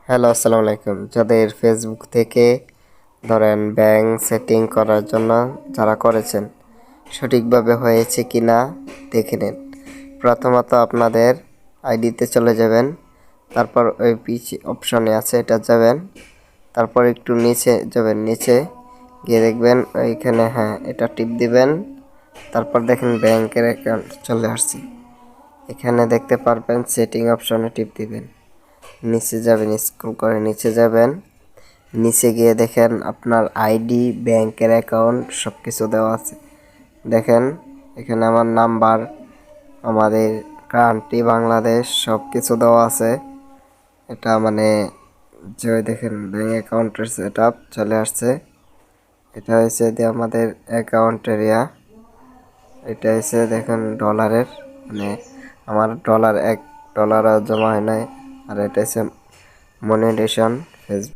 Hello, আসসালামু আলাইকুম। যাদের ফেসবুক থেকে ধরেন ব্যাংক সেটিং করার জন্য যারা করেছেন সঠিকভাবে হয়েছে কি না দেখে নিন। প্রথমত আপনাদের আইডিতে চলে যাবেন, তারপর ওই পিছি অপশনে আছে এটা যাবেন, তারপর একটু নিচে যাবেন, নিচে গিয়ে দেখবেন ওইখানে এটা টিপ দিবেন। তারপর দেখেন ব্যাংকের অ্যাকাউন্ট চলে আসছে, এখানে দেখতে পারবেন সেটিং অপশনে টিপ দিবেন। নিচে যাবেন, স্ক্রল করে নিচে যাবেন, নিচে গিয়ে দেখেন আপনার আইডি, ব্যাংকের অ্যাকাউন্ট সব কিছু দেওয়া আছে। দেখেন এখানে আমার নাম্বার, আমাদের কান্ট্রি বাংলাদেশ সব কিছু দেওয়া আছে। এটা মানে যে দেখেন ব্যাংক অ্যাকাউন্টের সেট আপ চলে আসছে। এটা হচ্ছে যে আমাদের অ্যাকাউন্ট এরিয়া, এটা হচ্ছে দেখেন ডলারের, মানে আমার $1 জমা হয় নাই। আর এটা হচ্ছে মনিটাইজেশন ফেসবুক।